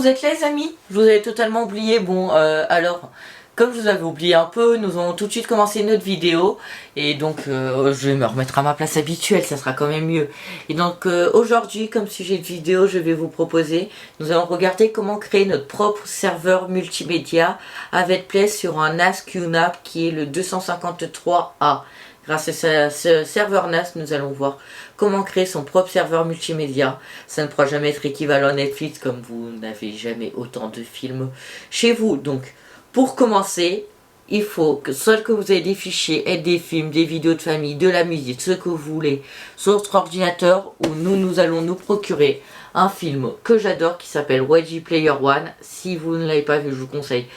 vous êtes là les amis? Je vous avais totalement oublié. Bon, alors, comme je vous avais oublié un peu, nous allons tout de suite commencer notre vidéo. Et donc, je vais me remettre à ma place habituelle, ça sera quand même mieux. Et donc, aujourd'hui, comme sujet de vidéo, je vais vous proposer, nous allons regarder comment créer notre propre serveur multimédia avec Play sur un NAS QNAP qui est le 253A. Grâce à ce serveur NAS, nous allons voir comment créer son propre serveur multimédia. Ça ne pourra jamais être équivalent à Netflix comme vous n'avez jamais autant de films chez vous. Donc, pour commencer, il faut que soit que vous ayez des fichiers, et des films, des vidéos de famille, de la musique, ce que vous voulez, sur votre ordinateur, où nous allons nous procurer un film que j'adore qui s'appelle Ready Player One. Si vous ne l'avez pas vu, je vous conseille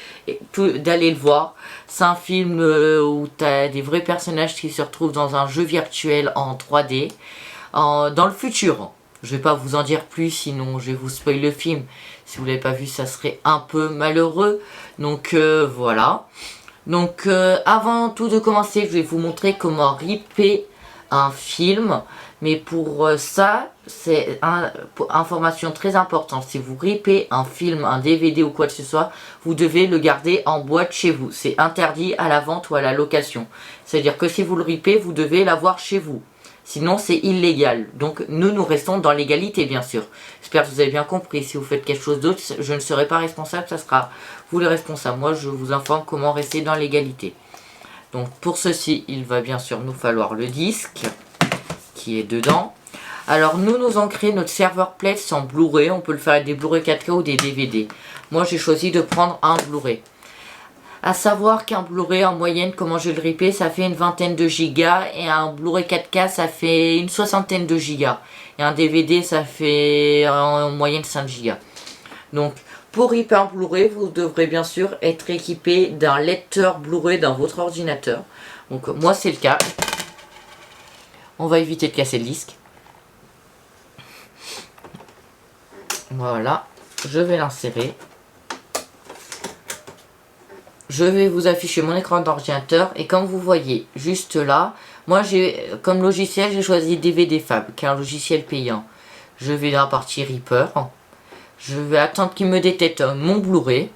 d'aller le voir. C'est un film où tu as des vrais personnages qui se retrouvent dans un jeu virtuel en 3D, dans le futur. Je vais pas vous en dire plus, sinon je vais vous spoiler le film. Si vous l'avez pas vu, ça serait un peu malheureux. Donc voilà. Donc avant tout de commencer, je vais vous montrer comment ripper un film. Mais pour ça, c'est une information très importante. Si vous ripez un film, un DVD ou quoi que ce soit, vous devez le garder en boîte chez vous. C'est interdit à la vente ou à la location. C'est-à-dire que si vous le ripez, vous devez l'avoir chez vous. Sinon, c'est illégal. Donc, nous restons dans l'égalité, bien sûr. J'espère que vous avez bien compris. Si vous faites quelque chose d'autre, je ne serai pas responsable. Ça sera vous les responsables. Moi, je vous informe comment rester dans l'égalité. Donc, pour ceci, il va bien sûr nous falloir le disque qui est dedans. Alors, nous allons créer notre serveur Play sans Blu-ray. On peut le faire avec des Blu-ray 4K ou des DVD. Moi, j'ai choisi de prendre un Blu-ray. À savoir qu'un Blu-ray en moyenne, comment je vais le ripper, ça fait une vingtaine de gigas. Et un Blu-ray 4K, ça fait une soixantaine de gigas. Et un DVD, ça fait en moyenne 5 gigas. Donc, pour ripper un Blu-ray, vous devrez bien sûr être équipé d'un lecteur Blu-ray dans votre ordinateur. Donc, moi, c'est le cas. On va éviter de casser le disque. Voilà. Je vais l'insérer. Je vais vous afficher mon écran d'ordinateur et comme vous voyez juste là, moi j'ai comme logiciel j'ai choisi DVD Fab qui est un logiciel payant. Je vais dans la partie Reaper. Je vais attendre qu'il me détecte mon Blu-ray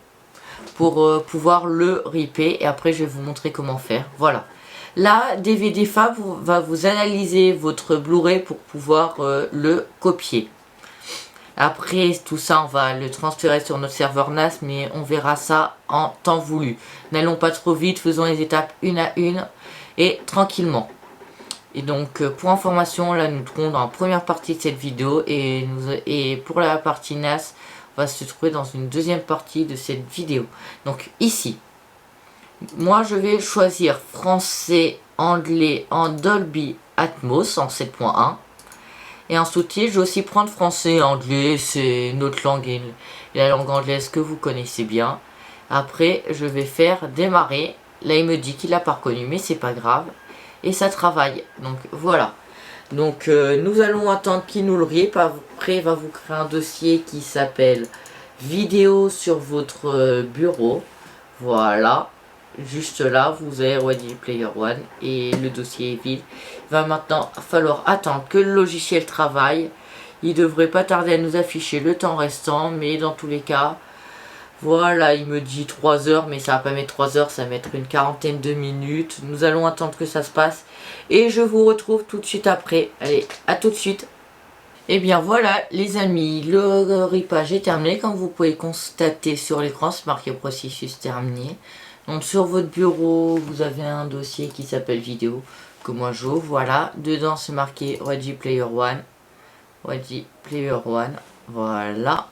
pour pouvoir le ripper et après je vais vous montrer comment faire. Voilà. Là, DVD Fab va vous analyser votre Blu-ray pour pouvoir le copier. Après tout ça, on va le transférer sur notre serveur NAS, mais on verra ça en temps voulu. N'allons pas trop vite, faisons les étapes une à une et tranquillement. Et donc, pour information, là nous trouvons dans la première partie de cette vidéo et pour la partie NAS, on va se trouver dans une deuxième partie de cette vidéo. Donc ici, moi je vais choisir français, anglais en Dolby Atmos en 7.1. Et en sous-titre, je vais aussi prendre français, anglais, c'est notre langue et la langue anglaise que vous connaissez bien. Après, je vais faire démarrer. Là, il me dit qu'il n'a pas reconnu, mais c'est pas grave. Et ça travaille. Donc, voilà. Donc, nous allons attendre qu'il nous le ripe. Après, il va vous créer un dossier qui s'appelle vidéo sur votre bureau. Voilà. Juste là, vous avez Ready Player One et le dossier est vide. Il va maintenant falloir attendre que le logiciel travaille. Il devrait pas tarder à nous afficher le temps restant, mais dans tous les cas, voilà, il me dit 3 heures, mais ça va pas mettre 3 heures, ça va mettre une quarantaine de minutes. Nous allons attendre que ça se passe et je vous retrouve tout de suite après. Allez, à tout de suite. Et bien voilà les amis, le ripage est terminé. Comme vous pouvez constater sur l'écran, c'est marqué processus terminé. Donc sur votre bureau, vous avez un dossier qui s'appelle vidéo, que moi j'ouvre, voilà. Dedans c'est marqué Ready Player One. Ready Player One, voilà.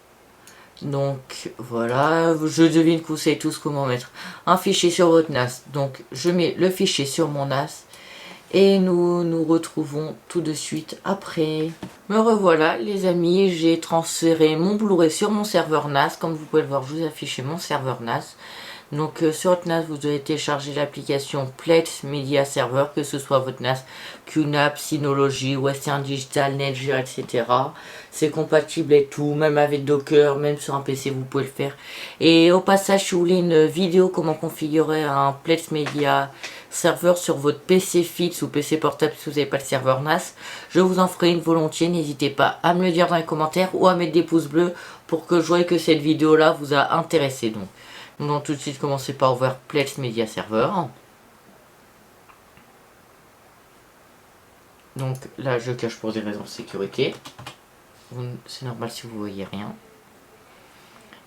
Donc voilà, je devine que vous savez tous comment mettre un fichier sur votre NAS. Donc je mets le fichier sur mon NAS. Et nous nous retrouvons tout de suite après. Me revoilà les amis, j'ai transféré mon Blu-ray sur mon serveur NAS. Comme vous pouvez le voir, je vous affiche mon serveur NAS. Donc sur votre NAS, vous devez télécharger l'application Plex Media Server, que ce soit votre NAS QNAP, Synology, Western Digital, Netgear, etc. C'est compatible et tout, même avec Docker, même sur un PC vous pouvez le faire. Et au passage, si vous voulez une vidéo comment configurer un Plex Media serveur sur votre PC fixe ou PC portable si vous n'avez pas le serveur NAS, je vous en ferai une volontiers. N'hésitez pas à me le dire dans les commentaires ou à mettre des pouces bleus pour que je voie que cette vidéo là vous a intéressé. Donc, nous allons tout de suite commencer par ouvrir Plex Media Server. Donc là je cache pour des raisons de sécurité. C'est normal si vous voyez rien.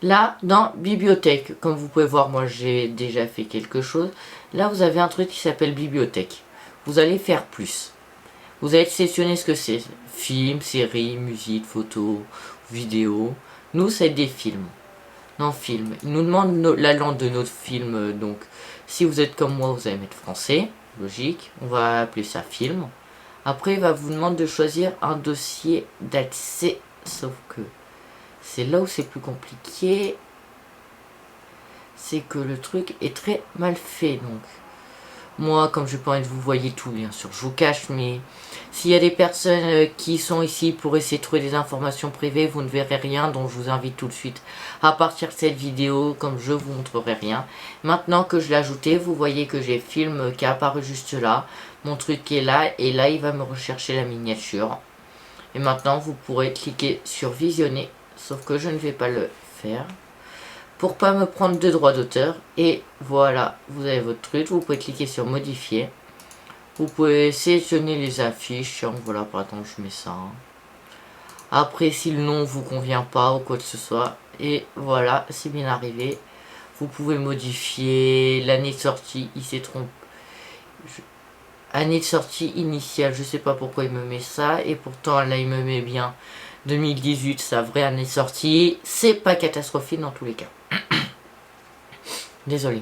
Là, dans bibliothèque, comme vous pouvez voir, moi j'ai déjà fait quelque chose. Là, vous avez un truc qui s'appelle bibliothèque. Vous allez faire plus. Vous allez sélectionner ce que c'est. Films, séries, musique, photos, vidéos. Nous, c'est des films. Non, film. Il nous demande la langue de notre film. Donc, si vous êtes comme moi, vous allez mettre français. Logique. On va appeler ça film. Après, il va vous demander de choisir un dossier d'accès. Sauf que c'est là où c'est plus compliqué. C'est que le truc est très mal fait. Donc, moi, comme je n'ai pas envie de vous voyez tout, bien sûr, je vous cache. Mais s'il y a des personnes qui sont ici pour essayer de trouver des informations privées, vous ne verrez rien. Donc, je vous invite tout de suite à partir de cette vidéo, comme je vous montrerai rien. Maintenant que je l'ai ajouté, vous voyez que j'ai film qui est apparu juste là. Mon truc est là, et là, il va me rechercher la miniature. Et maintenant, vous pourrez cliquer sur visionner, sauf que je ne vais pas le faire, pour pas me prendre de droits d'auteur. Et voilà, vous avez votre truc, vous pouvez cliquer sur modifier. Vous pouvez sélectionner les affiches, voilà, par exemple, je mets ça. Après, si le nom vous convient pas ou quoi que ce soit, et voilà, c'est bien arrivé. Vous pouvez modifier l'année de sortie, il s'est trompé. Année de sortie initiale, je sais pas pourquoi il me met ça, et pourtant là il me met bien 2018, sa vraie année de sortie. C'est pas catastrophique dans tous les cas. Désolé.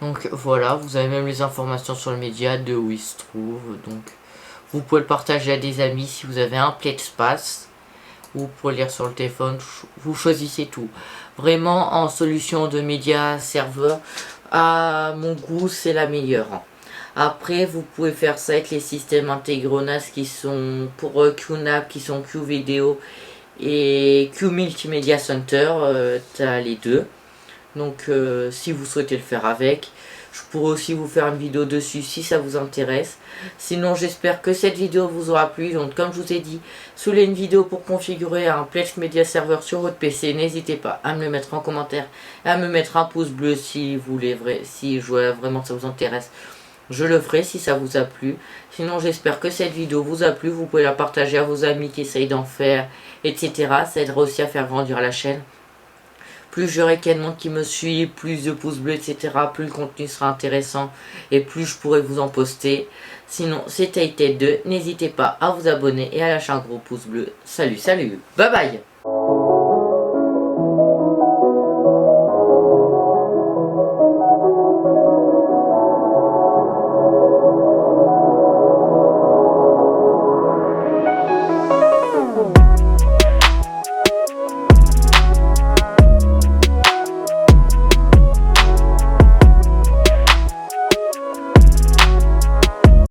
Donc voilà, vous avez même les informations sur le média de où il se trouve. Donc vous pouvez le partager à des amis si vous avez un Plexpass. Vous pouvez lire sur le téléphone, vous choisissez tout. Vraiment en solution de média serveur, à mon goût c'est la meilleure. Après, vous pouvez faire ça avec les systèmes intégrés NAS qui sont pour QNAP, qui sont QVideo et Q Multimedia Center. T'as les deux. Donc, si vous souhaitez le faire avec, je pourrais aussi vous faire une vidéo dessus si ça vous intéresse. Sinon, j'espère que cette vidéo vous aura plu. Donc, comme je vous ai dit, si vous voulez une vidéo pour configurer un Plex Media Server sur votre PC, n'hésitez pas à me le mettre en commentaire, à me mettre un pouce bleu si vous voulez, si vraiment ça vous intéresse. Je le ferai si ça vous a plu. Sinon, j'espère que cette vidéo vous a plu. Vous pouvez la partager à vos amis qui essayent d'en faire, etc. Ça aidera aussi à faire grandir la chaîne. Plus j'aurai qu'il y a de monde qui me suit, plus de pouces bleus, etc. Plus le contenu sera intéressant et plus je pourrai vous en poster. Sinon, c'était Tech2. N'hésitez pas à vous abonner et à lâcher un gros pouce bleu. Salut, salut. Bye bye.